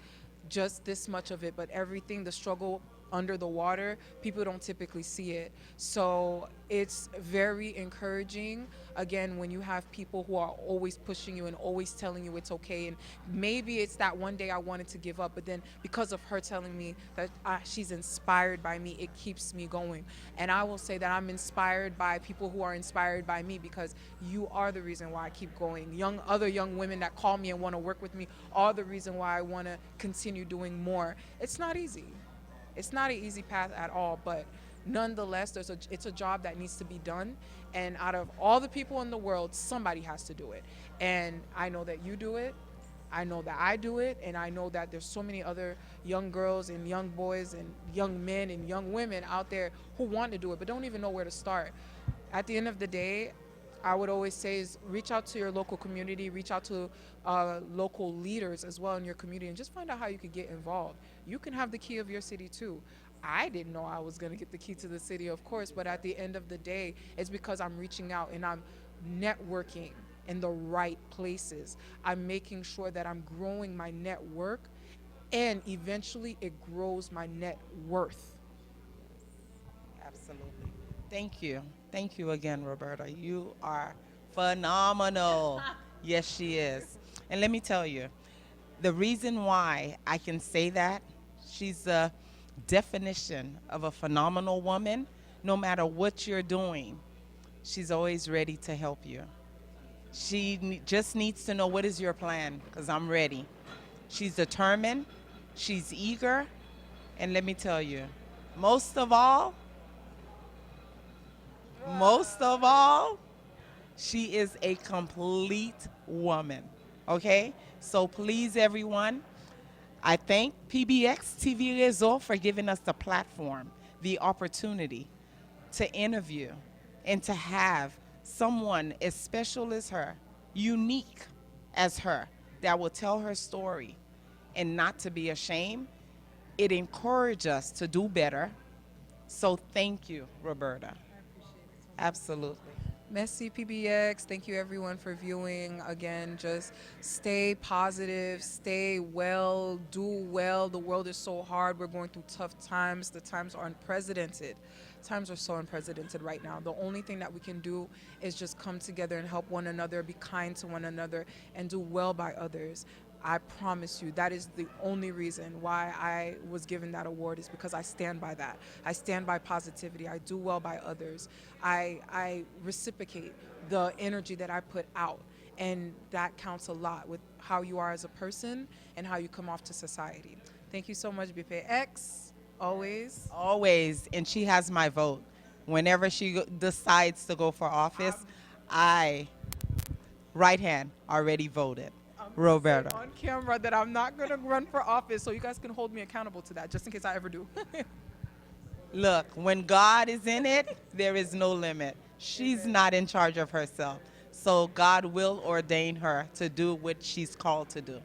just this much of it, but everything, the struggle under the water, people don't typically see it. So it's very encouraging, again, when you have people who are always pushing you and always telling you it's okay. And maybe it's that one day I wanted to give up, but then because of her telling me that she's inspired by me, it keeps me going. And I will say that I'm inspired by people who are inspired by me, because you are the reason why I keep going. Other young women that call me and want to work with me are the reason why I want to continue doing more. It's not easy. It's not an easy path at all, but nonetheless, it's a job that needs to be done. And out of all the people in the world, somebody has to do it. And I know that you do it. I know that I do it. And I know that there's so many other young girls and young boys and young men and young women out there who want to do it, but don't even know where to start. At the end of the day, I would always say is reach out to your local community, reach out to local leaders as well in your community, and just find out how you could get involved. You can have the key of your city too. I didn't know I was going to get the key to the city, of course, but at the end of the day, it's because I'm reaching out and I'm networking in the right places. I'm making sure that I'm growing my network, and eventually it grows my net worth. Absolutely. Thank you. Thank you again, Roberta. You are phenomenal. Yes, she is. And let me tell you, the reason why I can say that, she's the definition of a phenomenal woman. No matter what you're doing, she's always ready to help you. She just needs to know, what is your plan? Because I'm ready. She's determined. She's eager. And let me tell you, most of all, she is a complete woman, okay? So please, everyone, I thank PBX TV Réseau for giving us the platform, the opportunity to interview and to have someone as special as her unique as her that will tell her story and not to be ashamed. It encourages us to do better. So thank you, Roberta. Absolutely. Merci PBX. Thank you everyone for viewing. Again, just stay positive, stay well, do well. The world is so hard. We're going through tough times. The times are unprecedented. Times are so unprecedented right now. The only thing that we can do is just come together and help one another, be kind to one another, and do well by others. I promise you, that is the only reason why I was given that award, is because I stand by that. I stand by positivity. I do well by others. I reciprocate the energy that I put out, and that counts a lot with how you are as a person and how you come off to society. Thank you so much, BPX. Always. Always. And she has my vote. Whenever she decides to go for office, right hand, already voted. Roberta. On camera that I'm not going to run for office, so you guys can hold me accountable to that, just in case I ever do. Look, when God is in it, there is no limit. She's not in charge of herself. So God will ordain her to do what she's called to do.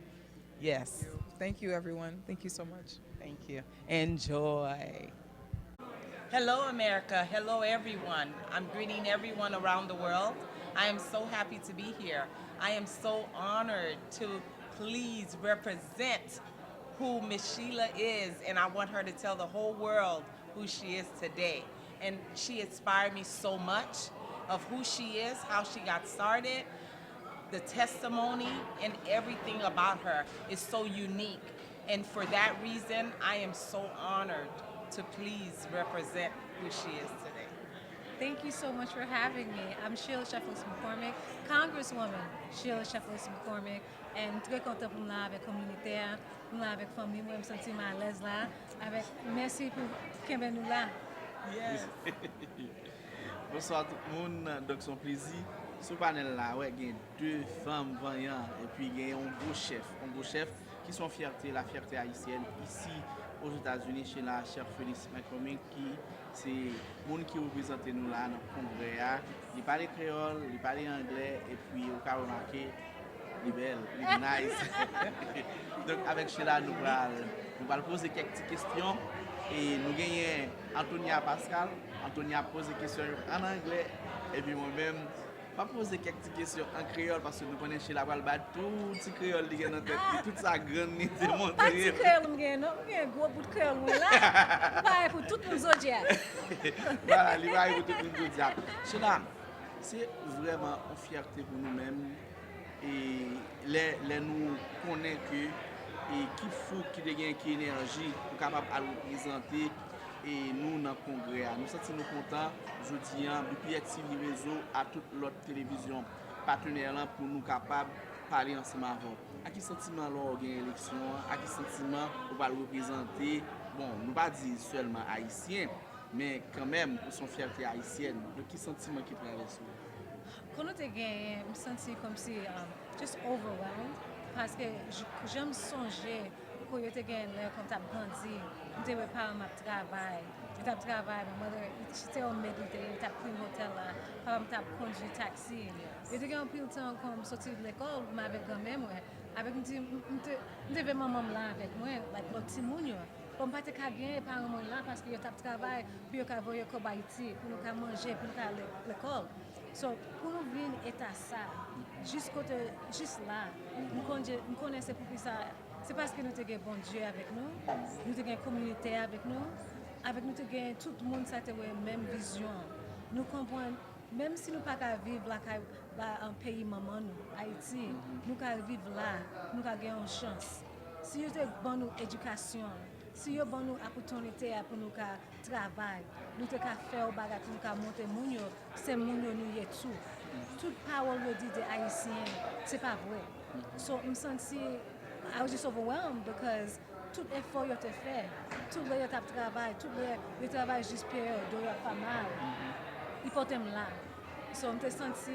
Yes. Thank you, everyone. Thank you so much. Thank you. Enjoy. Hello, America. Hello, everyone. I'm greeting everyone around the world. I am so happy to be here. I am so honored to please represent who Miss Sheila is, and I want her to tell the whole world who she is today. And she inspired me so much of who she is, how she got started, the testimony, and everything about her is so unique. And for that reason, I am so honored to please represent who she is today. Thank you so much for having me. I'm Sheila Sheffield McCormick, Congresswoman Sheila Sheffield McCormick, and très content pour là avec communauté, pour là avec famille, moi me sentir à l'aise là, avec merci pour qu'elle nous là. Yes. Bonsoir tout le monde, donc son plaisir. Ce panel là, ouais, il y a deux femmes vaillantes et puis il y a un beau chef qui sont fierté, la fierté haïtienne ici aux États-Unis chez la chère Félix McCormick qui c'est le monde qui représente nous là dans le congrès. Il parle créole, il parle anglais et puis au cas remarqué, il est belle, il est nice. Donc avec Sheila nous allons poser quelques petites questions et nous gagnons Antonia Pascal. Antonia pose des questions en anglais et puis moi-même pas poser quelques petites questions en créole parce que nous connaissons chez la balle tout petit créole qui est dans tête tout ça grande ni démontré. Pas petit créole m'gagne non, il y a un gros bout de créole là. Pas pour tout le zodiac. Voilà, il va pour tout le zodiac. Sheila, c'est vraiment une fierté pour nous-mêmes et les nous connaissons que et qui faut qui dégaine qui énergie pour capable à représenter et nous dans le congrès. Nous sommes contents aujourd'hui BPX TV réseau à toute l'autre télévision partenaire pour nous capables de parler ensemble avant. À quel sentiment là gagne élection, à quel sentiment on va représenter, bon, nous pas dire seulement haïtien, mais quand même pour son fierté haïtienne. De quel sentiment qui traverse vous? Quand nous te gagne, je me sens comme si just overwhelmed parce que j'aime songer quand je gagne là quand t'as grandi. Je ne pas ma travail. Je travaille, ma mère était au méditer, je pris un hôtel là, papa m'a conduit taxi. Je suis un peu de temps comme sortir de l'école, mais avec grand-mère avec me maman là avec moi, like le petit moun. Comme pas te gagner par mon là parce que je travaille, puis je voyais qu'au Haïti pour nous manger, pour nous aller à l'école. So pour nous venir à ça, juste là, nous connaissons pour ça. C'est parce que nous avons bon Dieu avec nous, nous avons une communauté avec nous avons tout le monde a la même vision. Nous comprenons, même si nous ne pouvons pas vivre là, en pays maman, Haïti, nous pouvons vivre là, nous avons une chance. Si nous avons une bonne éducation, si nous avons une bonne opportunité pour nous travailler, nous pouvons faire des choses pour nous monter moun, c'est moun nous y est tout. Toute parole dit des Haïtiens, ce n'est pas vrai. So, je me sens I was just overwhelmed because tout effort que tu fais, tout le travail, tout le travail juste pour de pas mal, il faut t'aimer là. So, je me sens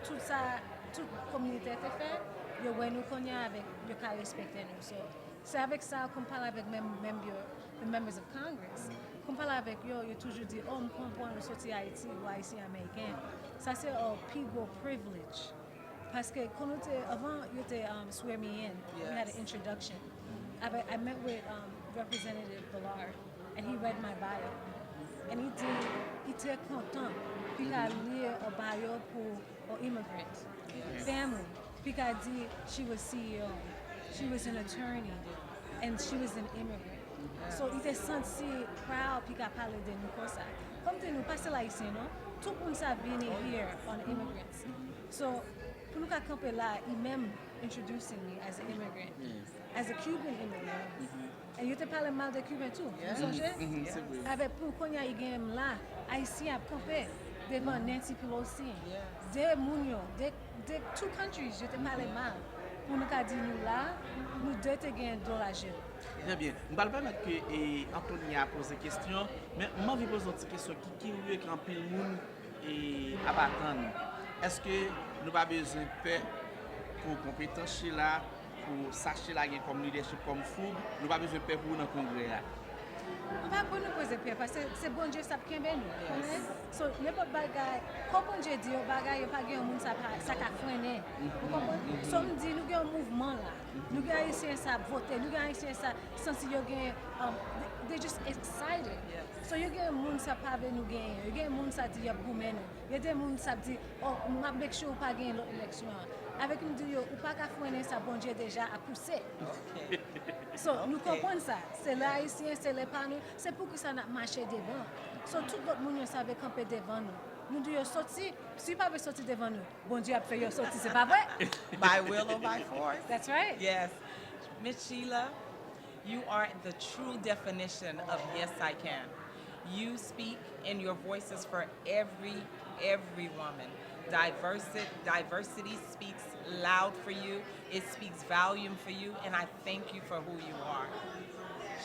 tout ça, toute la communauté te fait, nous connaissons avec, nous respecter nous. So, c'est avec ça qu'on parle avec les members of Congress. Qu'on parle avec eux, ils toujours dit, oh, je comprends le sortir Haïti ou Haïtien américain. Ça c'est un plus gros privilege Parce que quand avant, you était swear me in. We had an introduction. I met with Representative Ballard, and he read my bio. And he était content. Puis il a lu un bio pour immigrant, family. Puis il a dit she was CEO, she was an attorney, and she was an immigrant. So il était senti proud puis il a parlé de nous comme ça. Comme de nous, parce que là ici, non? Tout le monde s'est venu here on immigrants. So pour nous camper là, il même introducing me as an immigrant, as a Cuban immigrant. Et il te parle mal de Cubain tout. Vous songez? Avec pour qu'on y ait game là, Haïtien a campé devant Nancy Pelosi. Des mounio, des two countries, je te parle mal. Pour nous dire nous là, nous deux te gagnons dans la jeu. Très bien. Je ne parle pas que Anthony a posé question, mais moi je pose une petite question qui est lieu quand pile monde et abattant. Est-ce que nous pas besoin de peur pour compétence là, pour sacher là comme leadership comme fou, nous pas besoin de peur pour dans congrès là. Pas pour nous poser peur parce que c'est bon Dieu ça qui est nous. So n'importe bagay, comme bon Dieu dit au bagay, pas gain monde ça ka freiner. Vous comprenez? So me dit nous gain un mouvement là. Nous gain haïtien ça voter, nous gain haïtien ça senti yo gain they just excited. So you gain monde ça pas avec nous gain. You gain monde ça dit y a goumen. Y a des monde ça dit oh m'a make sure pas gain l'élection. Avec nous dit ou pas ka freiner ça bon Dieu déjà a poussé. So nous comprenons ça. C'est là haïtien, c'est les panneaux, c'est pour que ça n'a marché devant. So tout le monde savait camper devant nous. Nous disons sorti, si pas sorti devant nous, bon Dieu a fait sorti, c'est pas vrai? By will or by force. That's right. Yes. Miss Sheila, you are the true definition of yes I can. You speak and your voice is for every woman. Diversity speaks loud for you. It speaks volume for you, and I thank you for who you are.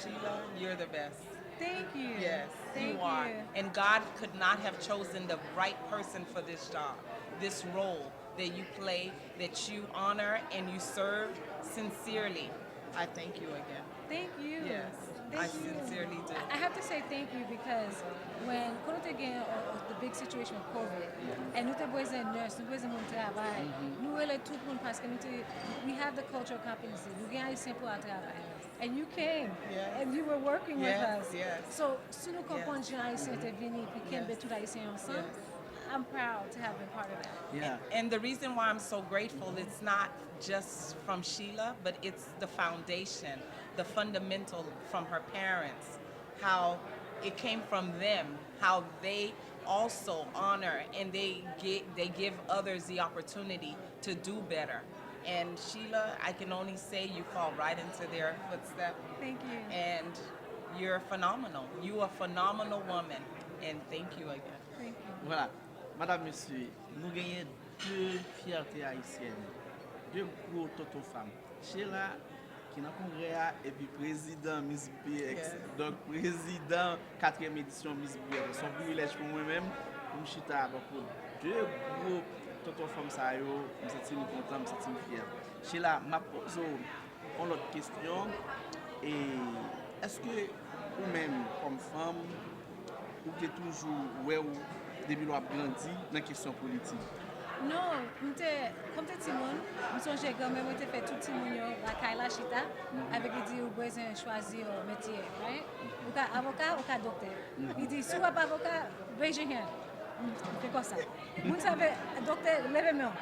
Sheila, you're the best. Thank you. Yes, Thank you are. you. And God could not have chosen the right person for this job, this role that you play, that you honor and you serve sincerely. I thank you again. Thank you. Yes, I sincerely do. I have to say thank you because when again the big situation with COVID, and nous besoin nurse, nous besoin de travail, nous allons tout le monde parce que we have the cultural competency. Nous gagnons haïtien pour le travail. And you came, and you were working with us. Yes. So, si nous comprenons que haïtien était venu, puis qu'on tout haïtien ensemble, I'm proud to have been part of that. Yeah. And the reason why I'm so grateful, it's not just from Sheila, but it's the foundation, the fundamental from her parents, how it came from them, how they also honor and they give others the opportunity to do better. And Sheila, I can only say you fall right into their footsteps. Thank you. And you're phenomenal. You are a phenomenal woman. And thank you again. Thank you. Voilà. Madame, Monsieur, nous gagnons deux fiertés haïtiennes, deux gros toto femmes. Sheila, qui est dans le congrès, et puis président Miss BX. Donc, président 4e édition Miss BX. Son privilège pour moi-même, pour me chita avec deux gros toto femmes, ça y est, je me sens content, je me sens fier. Sheila, je pose une autre question. Et est-ce que vous-même, comme femme, vous êtes toujours ouais, depuis qu'on a grandi dans la question politique? Non, comme tu Timon, je songe quand même que fait tout Timon la Kaila Chita avec dit ou besoin choisir un métier, right? Ou ka avocat ou ka docteur. Il dit si vous pas avocat, raise your hand. C'est comme ça. Vous savez docteur levez-moi.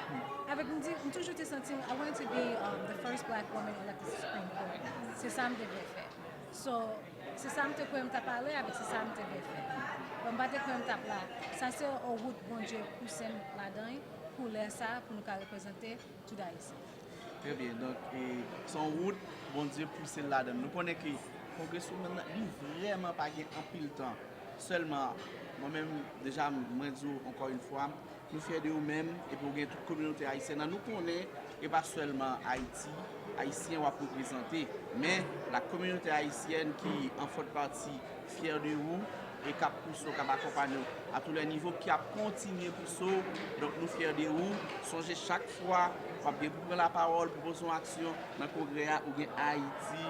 Avec me dit toujours te sentir I wanted to be the first black woman elected to the Supreme Court. C'est ça me devait faire. So, c'est ça me te t'a parlé avec c'est ça me devait faire. On va te là. Ça c'est au route bon Dieu pousser là-dedans. Pour les ça, pour nous représenter tout d'Haïti. Très bien, donc son route, bon Dieu, pousser là-dedans. Nous connaissons que le congrès n'est vraiment pas gagné en pile temps. Seulement, moi-même, déjà, moi dis encore une fois, nous fiers de nous-mêmes et pour gagner toute communauté haïtienne. Nous connaissons, et pas seulement Haïti, Haïtiens va représenter, mais la communauté haïtienne qui en fait partie fière de vous. Et qui pousse, qui accompagne à tous les niveaux, qui a continué pour ça. Donc nous fiers de vous. Songez chaque fois, pour prendre la parole, pour poser une action dans le congrès ou bien Haïti,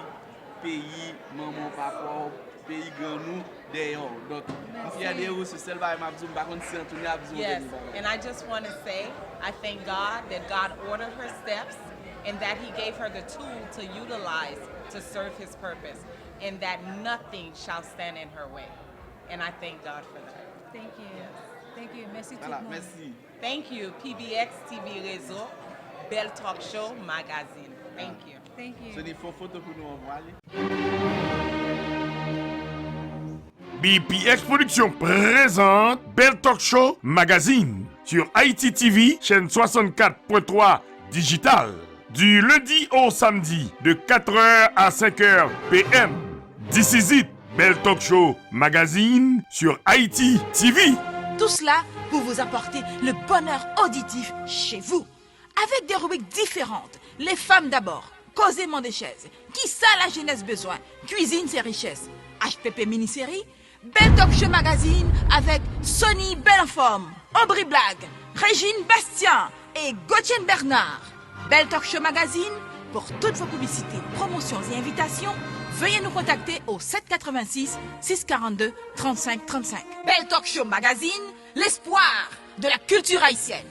pays, maman, papa, pays grand nous, d'ailleurs. Donc, je suis fier de vous, c'est celle qui m'a dit, par contre, si Anthony a besoin Yes, de nous. and I just want to say, I thank God that God ordered her steps and that he gave her the tool to utilize to serve his purpose and that nothing shall stand in her way. And I thank God for that. Thank you. Thank you. Merci tout Voilà, le monde. merci. Thank you, PBX TV Réseau, Belle Talk Show Magazine. Thank you. Thank you. Ce n'est pas photo pour nous envoyer. BPX Productions présente Belle Talk Show Magazine sur Ayiti TV, chaîne 64.3 digital, du lundi au samedi de 4h à 5h PM. This is it, Belle Talk Show Magazine sur Ayiti TV. Tout cela pour vous apporter le bonheur auditif chez vous. Avec des rubriques différentes. Les femmes d'abord, Causément des chaises, Qui ça la jeunesse besoin, Cuisine ses richesses, HPP mini-série, Belle Talk Show Magazine avec Sonny Bellenforme, Aubry Blague, Régine Bastien et Gauthier Bernard. Belle Talk Show Magazine, pour toutes vos publicités, promotions et invitations, veuillez nous contacter au 786 642 35 35. Belle Talk Show Magazine, l'espoir de la culture haïtienne.